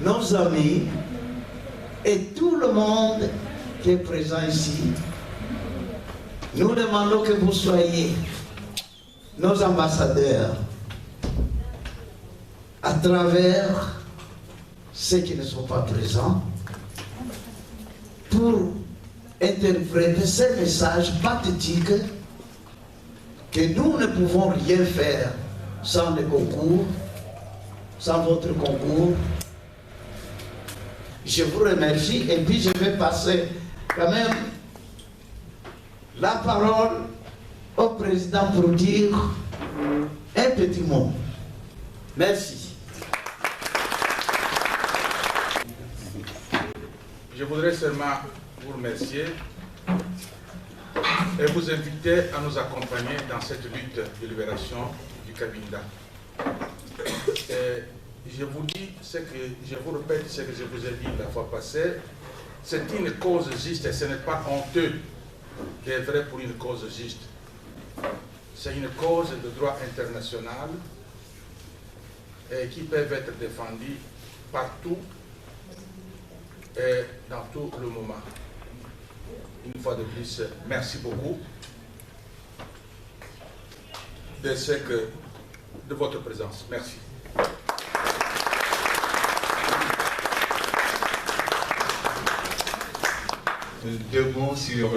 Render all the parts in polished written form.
nos amis et tout le monde qui est présent ici, nous demandons que vous soyez nos ambassadeurs à travers ceux qui ne sont pas présents pour interpréter ces messages pathétiques que nous ne pouvons rien faire sans le concours, sans votre concours. Je vous remercie et puis je vais passer quand même la parole au président pour dire un petit mot. Merci. Je voudrais seulement vous remercier et vous inviter à nous accompagner dans cette lutte de libération du Cabinda. Je vous dis je vous répète ce que je vous ai dit la fois passée, c'est une cause juste et ce n'est pas honteux d'œuvrer pour une cause juste. C'est une cause de droit international et qui peuvent être défendues partout et dans tout le moment. Une fois de plus, merci beaucoup de votre présence. Merci. Deux mots sur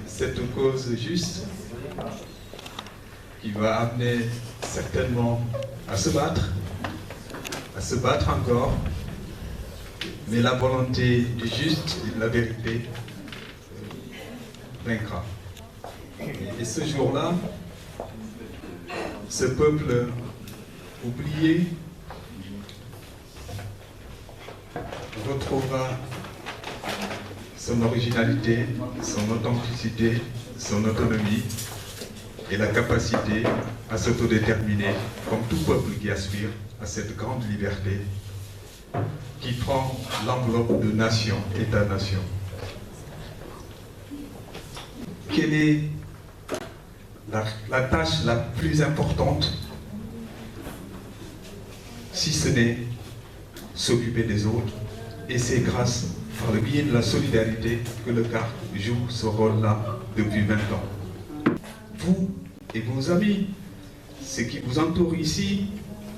cette cause juste qui va amener certainement à se battre encore, mais la volonté du juste et de la vérité vaincra. Et ce jour-là, ce peuple oublié retrouvera son originalité, son authenticité, son autonomie et la capacité à s'autodéterminer comme tout peuple qui aspire à cette grande liberté qui prend l'enveloppe de nation, État-nation. Quelle est la tâche la plus importante, si ce n'est s'occuper des autres? Et c'est grâce, par le biais de la solidarité, que le CARC joue ce rôle-là depuis 20 ans. Vous et vos amis, ceux qui vous entourent ici,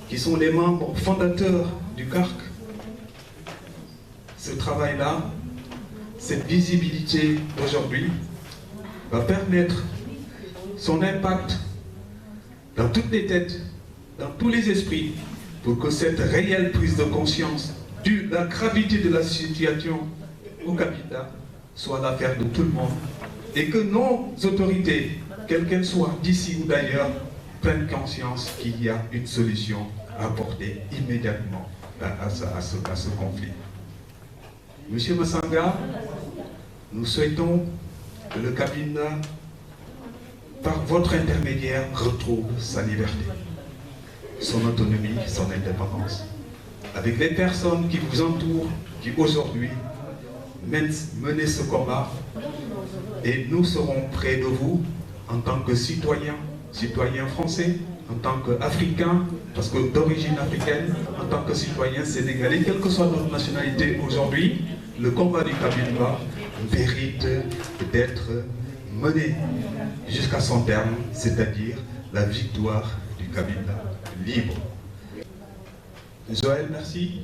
qui sont les membres fondateurs du CARC, ce travail-là, cette visibilité d'aujourd'hui, va permettre son impact dans toutes les têtes, dans tous les esprits, pour que cette réelle prise de conscience de la gravité de la situation au Cabinda soit l'affaire de tout le monde et que nos autorités, quelles qu'elles soient, d'ici ou d'ailleurs, prennent conscience qu'il y a une solution à apporter immédiatement à ce conflit. Monsieur Massanga, nous souhaitons que le Cabinda, par votre intermédiaire, retrouve sa liberté, son autonomie, son indépendance. Avec les personnes qui vous entourent, qui aujourd'hui menez ce combat, et nous serons près de vous en tant que citoyens français, en tant qu'Africains, parce que d'origine africaine, en tant que citoyens sénégalais, quelle que soit notre nationalité aujourd'hui, le combat du Cabinda mérite d'être mené jusqu'à son terme, c'est-à-dire la victoire du Cabinda libre. Joël, merci.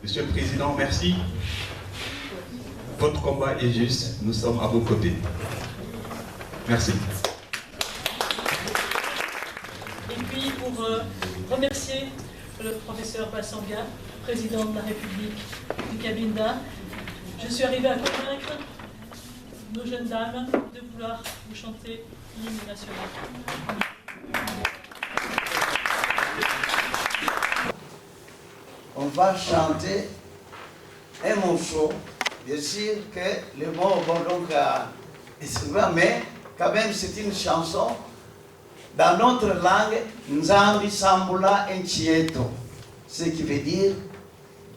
Monsieur le Président, merci. Votre combat est juste, nous sommes à vos côtés. Merci. Et puis pour remercier le professeur Massanga, président de la République du Cabinda, je suis arrivée à convaincre nos jeunes dames de vouloir vous chanter l'hymne national. On va chanter un morceau, bien sûr que les mots vont donc mais quand même c'est une chanson dans notre langue, Nzambi Sambula Enchieto, ce qui veut dire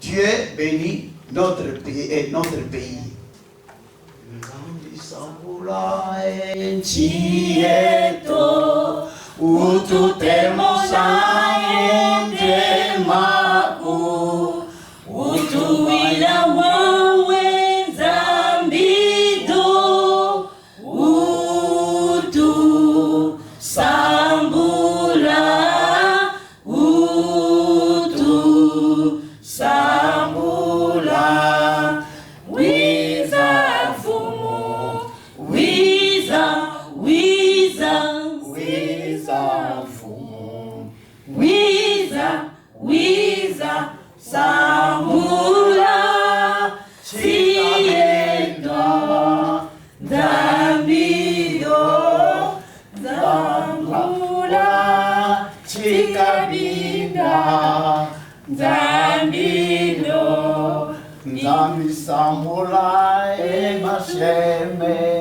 Dieu bénit notre pays et notre pays. Nzambi Sambula Enchieto, Ututemo Saende Maku. Wiza, Sambula, Siendo, Damido, Zambula, Chikabinda, Damido, Nzambi Sambula e Mashemeto.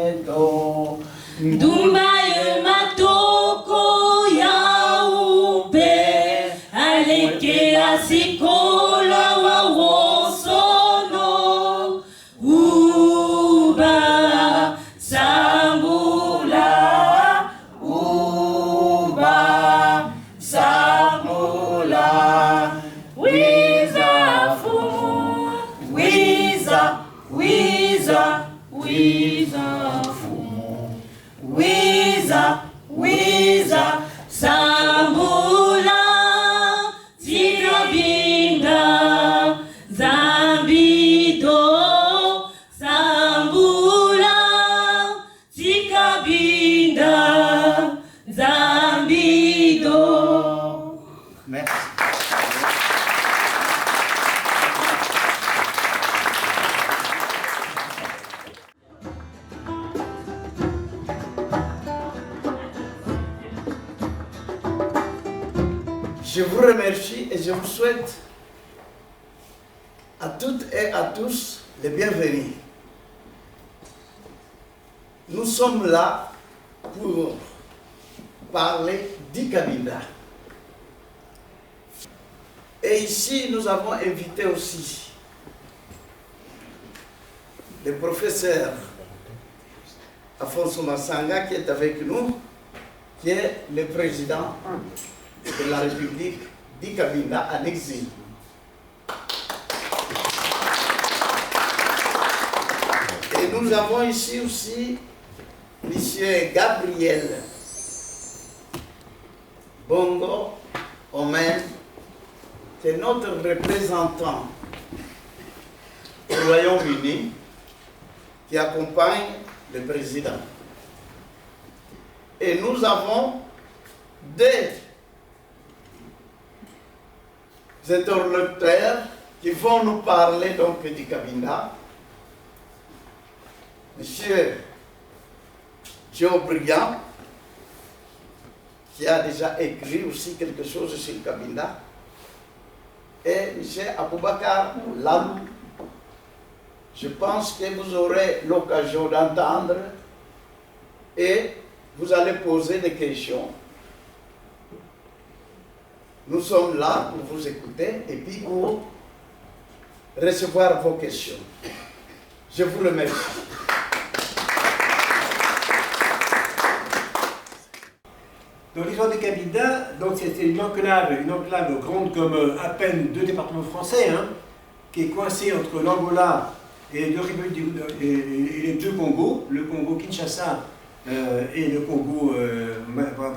Dumbaye matoko ya upe, aleke asikola wa wosono, uba sambula, uba sambula, wiza fumu, wiza, wiza, wiza fumu, wiza, wiza, sambula, zirobinga, zambido, sambula, zikabinda, zambido. Merci. Je vous remercie et je vous souhaite à toutes et à tous les bienvenus. Nous sommes là pour parler d'Ikabinda. Et ici, nous avons invité aussi le professeur Afonso Massanga qui est avec nous, qui est le président de la République d'Ikabinda en exil. Et nous avons ici aussi M. Gabriel Bongo Omen, qui est notre représentant au Royaume-Uni, qui accompagne le président. Et nous avons des interlocuteurs qui vont nous parler donc d'Ikabinda. Monsieur Joe Briand, qui a déjà écrit aussi quelque chose sur Ikabinda, et M. Aboubakar Lam. Je pense que vous aurez l'occasion d'entendre et vous allez poser des questions. Nous sommes là pour vous écouter et puis pour recevoir vos questions. Je vous remercie. Dans l'histoire de Kabinda, c'était une enclave grande comme à peine 2 départements français, hein, qui est coincée entre l'Angola et les deux Congos, le Congo Kinshasa et le Congo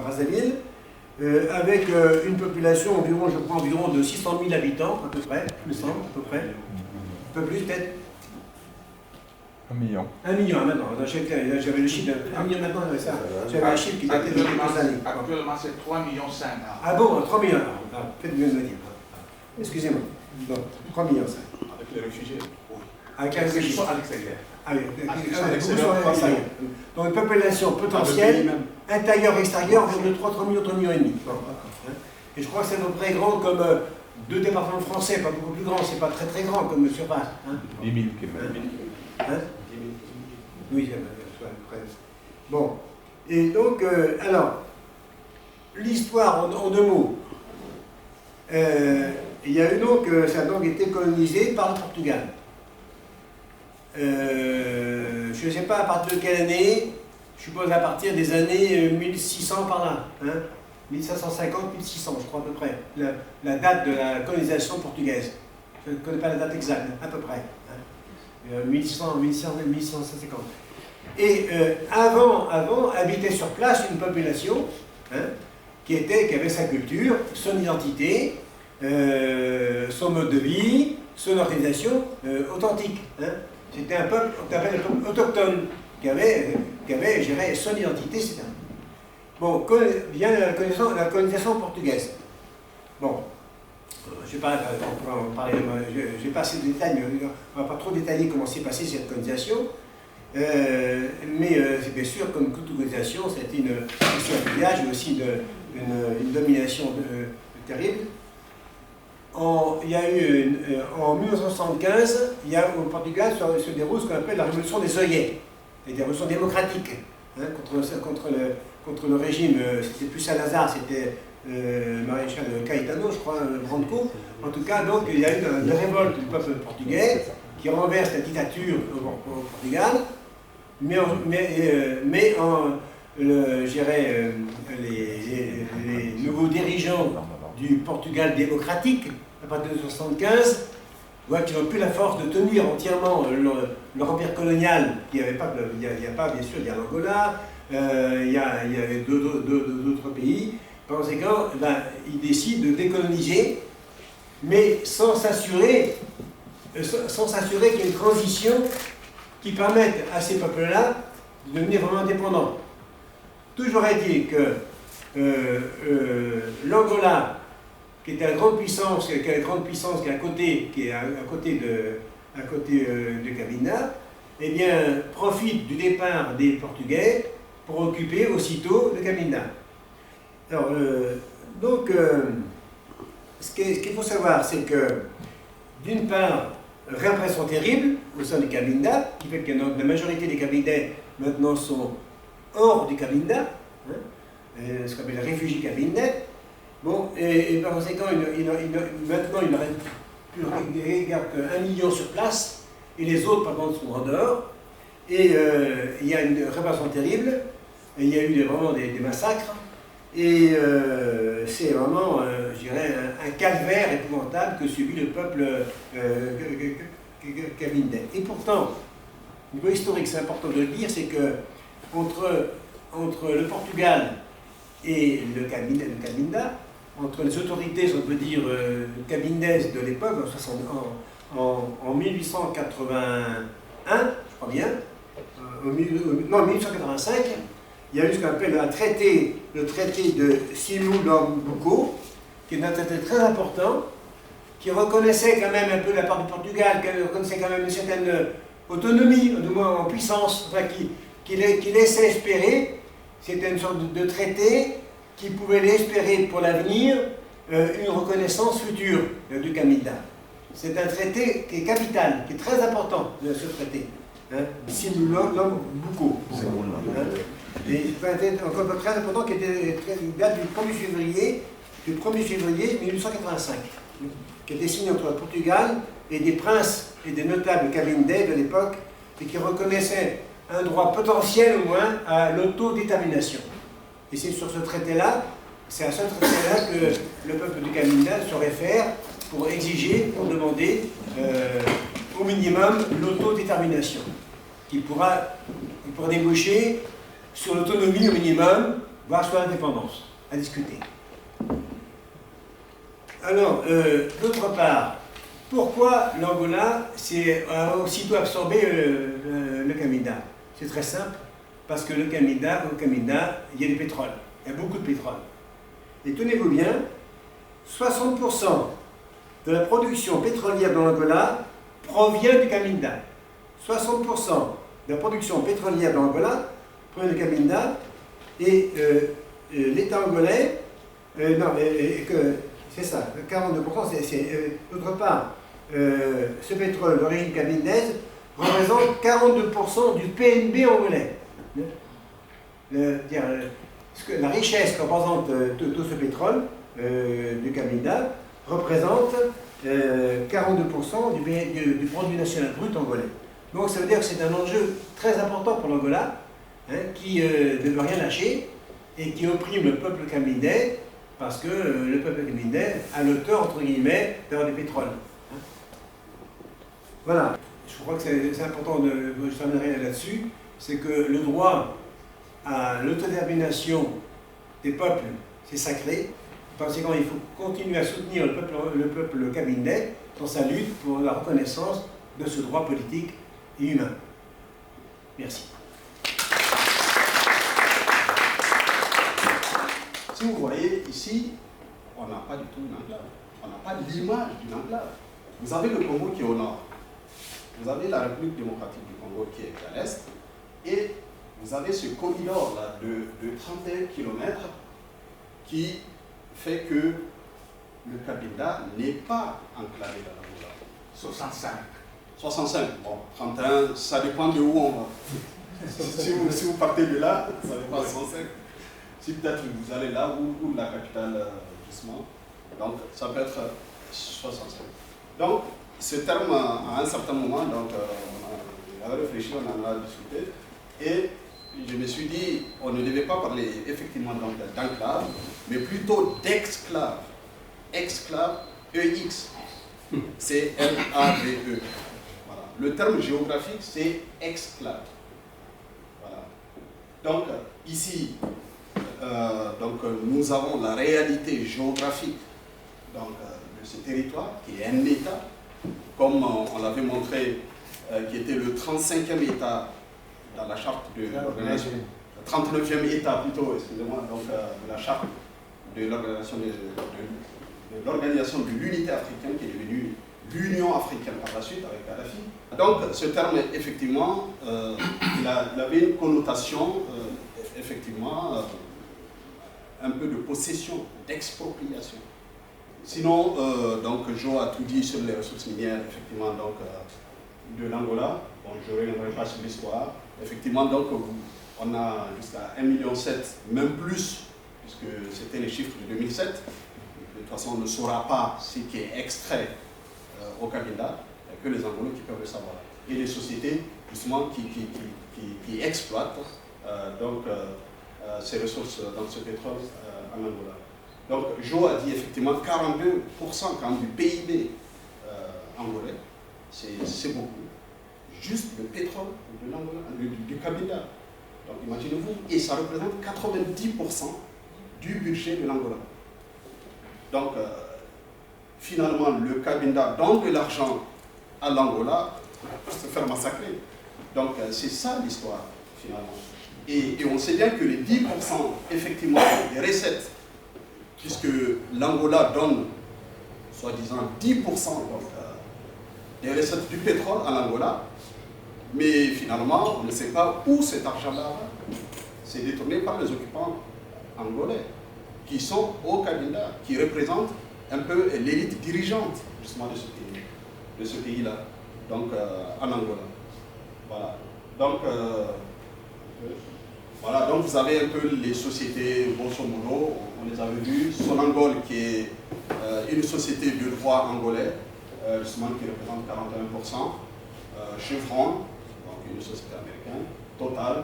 Brazzaville, avec une population environ, je crois, environ de 600 000 habitants, à peu près, il me semble, à peu près, un peu plus peut-être. 1 million. 1 million maintenant, j'avais le chiffre, 1 million maintenant, ça. J'avais un chiffre qui datait de quelques années. Actuellement, c'est 3,5 millions. Ah bon, 3 millions, faites bien de me dire. Excusez-moi. Bon, 3 millions, ça. Avec les réfugiés. Avec les réfugiés. Ils sont à l'extérieur. Ah oui, donc une population potentielle, intérieure-extérieure, de 3 millions, 3 millions et demi. Et je crois que c'est à peu près grand comme 2 départements français, pas beaucoup plus grand, c'est pas très très grand comme surface. 10 000 km. Hein? Oui, à peu près. Bon, et donc, alors, l'histoire en 2 mots. Il y a eu donc, ça a donc été colonisé par le Portugal. Je ne sais pas à partir de quelle année, je suppose à partir des années 1600 par là, hein, 1550, 1600 je crois à peu près, la date de la colonisation portugaise. Je ne connais pas la date exacte, à peu près. Hein, 1650. Et avant habitait sur place une population hein, qui avait sa culture, son identité, son mode de vie, son organisation authentique. Hein. C'était un peuple qu'on appelle le peuple autochtone, qui avait je dirais, son identité, etc. Bon, vient la colonisation portugaise. Bon, je vais pas en parler, je vais pas assez de détails, mais on ne va pas trop détailler comment s'est passée cette colonisation. Mais c'est bien sûr, comme toute colonisation, c'était aussi un pillage, mais aussi une domination terrible. Il y a eu, en 1975, au Portugal se déroule ce qu'on appelle la révolution des œillets, et des révolutions démocratiques, hein, contre le régime. C'était plus Salazar, c'était maréchal Caetano, je crois, Branco. En tout cas, donc, il y a eu une révolte du peuple portugais qui renverse la dictature au Portugal, je dirais, les nouveaux dirigeants du Portugal démocratique, à partir de 1975, voient qu'ils n'ont plus la force de tenir entièrement leur empire colonial. Il n'y a pas, bien sûr, il y a l'Angola, il y avait d'autres pays. Par conséquent, ils décident de décoloniser, mais sans s'assurer qu'il y ait une transition qui permette à ces peuples-là de devenir vraiment indépendants. Toujours est-il que l'Angola, qui était la grande puissance, qui est à côté de Cabinda, eh bien, profite du départ des Portugais pour occuper aussitôt le Cabinda. Alors, ce qu'il faut savoir, c'est que, d'une part, répression terrible au sein du Cabinda, qui fait que la majorité des Cabindais maintenant sont hors du Cabinda, hein, ce qu'on appelle les réfugiés cabindais. Bon, et par conséquent, maintenant, il ne reste plus qu'un million sur place, et les autres, par contre, sont en dehors. Et il y a une répression terrible, et il y a eu vraiment des massacres, et c'est vraiment, je dirais, un calvaire épouvantable que subit le peuple cabindais. Et pourtant, au niveau historique, c'est important de le dire, c'est que entre le Portugal et le Cabinda, entre les autorités, on peut dire, cabindaises de l'époque, en 1881, je crois bien, non, 1885, il y a eu ce qu'on appelle le traité de Simulambuco, qui est un traité très important, qui reconnaissait quand même un peu la part du Portugal, qui reconnaissait quand même une certaine autonomie, du moins en puissance, enfin, qui laissait espérer. C'était une sorte de traité qui pouvait l'espérer pour l'avenir une reconnaissance future du Cabinda. C'est un traité qui est capital, qui est très important, ce traité. Simulambuco. Et c'est un traité encore très important qui date du 1er février 1885, qui a été signé entre le Portugal et des princes et des notables cabindais de l'époque, et qui reconnaissait un droit potentiel au moins à l'autodétermination. Et c'est sur ce traité-là, c'est à ce traité-là que le peuple du Cabinda se réfère pour exiger, pour demander au minimum l'autodétermination, qui pourra déboucher sur l'autonomie au minimum, voire sur l'indépendance, à discuter. Alors, d'autre part, pourquoi l'Angola a aussitôt absorbé le Cabinda? C'est très simple, parce que au Cabinda, il y a du pétrole, il y a beaucoup de pétrole. Et tenez-vous bien, 60% de la production pétrolière dans l'Angola provient du Cabinda. 60% de la production pétrolière dans l'Angola provient du Cabinda, et l'État angolais, c'est ça, 42%, d'autre part, ce pétrole d'origine cabindaise représente 42% du PNB angolais. La richesse que représente tout ce pétrole du Cabinda représente 42% du produit national brut angolais. Donc ça veut dire que c'est un enjeu très important pour l'Angola, hein, qui ne veut rien lâcher et qui opprime le peuple cabindais parce que le peuple cabindais a le tort, entre guillemets, d'avoir du pétrole. Hein. Voilà. Je crois que c'est important, je terminerai là-dessus, c'est que le droit à l'autodétermination des peuples, c'est sacré. Par conséquent, il faut continuer à soutenir le peuple cabindais dans sa lutte pour la reconnaissance de ce droit politique et humain. Merci. Si vous voyez ici, on n'a pas du tout une ampleur. On n'a pas pas l'image d'une enclave. Vous avez le Congo qui est au nord, vous avez la République démocratique du Congo qui est à l'est, et vous avez ce corridor-là de 31 km qui fait que le Cabinda n'est pas enclavé dans l'Angola. 65. Bon, 31, ça dépend de où on va. si vous partez de là, ça dépend de 65. Si peut-être vous allez là où la capitale, justement, donc ça peut être 65. Donc, ce terme, à un certain moment, donc, on a réfléchi, on en a discuté, et je me suis dit, on ne devait pas parler effectivement d'enclave, mais plutôt d'exclave. Exclave, EX, c'est L-A-V-E. Voilà. Le terme géographique, c'est exclave. Voilà. Donc, ici, nous avons la réalité géographique donc, de ce territoire, qui est un État, comme on l'avait montré, qui était le 35e État dans la charte de l'organisation, 39e État plutôt, excusez-moi, donc de la charte de l'organisation de l'unité africaine qui est devenue l'Union africaine par la suite avec Kadhafi. Donc ce terme, effectivement, il avait une connotation, effectivement, un peu de possession, d'expropriation. Sinon, donc, Jo a tout dit sur les ressources minières, effectivement, donc, de l'Angola. Bon, je ne reviendrai pas sur l'histoire. Effectivement, donc, on a jusqu'à 1,7 million, même plus, puisque c'était les chiffres de 2007. De toute façon, on ne saura pas ce qui est extrait au Cabinda, il n'y a que les Angolais qui peuvent le savoir. Et les sociétés, justement, qui exploitent ces ressources, dans ce pétrole en Angola. Donc, Jo a dit effectivement 42% quand même du PIB angolais, c'est beaucoup. Juste le pétrole de l'Angola, du Cabinda. Donc, imaginez-vous, et ça représente 90% du budget de l'Angola. Donc, finalement, le Cabinda donne de l'argent à l'Angola pour se faire massacrer. Donc, c'est ça l'histoire, finalement. Et on sait bien que les 10%, effectivement, des recettes, puisque l'Angola donne, soi-disant, 10% donc, des recettes du pétrole à l'Angola, mais finalement, on ne sait pas où cet argent-là va. C'est détourné par les occupants angolais, qui sont au Cabinda, qui représentent un peu l'élite dirigeante, justement, de ce pays-là, donc en Angola. Voilà. Donc, voilà, donc vous avez un peu les sociétés, grosso modo, on les avait vues. Sonangol, qui est une société de droit angolais, justement qui représente 41%. Chevron, donc une société américaine. Total,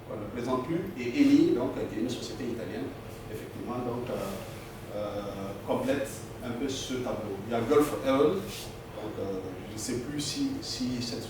qu'on ne présente plus. Et Eni, donc, qui est une société italienne, effectivement, donc, complète un peu ce tableau. Il y a Gulf Oil, donc je ne sais plus si cette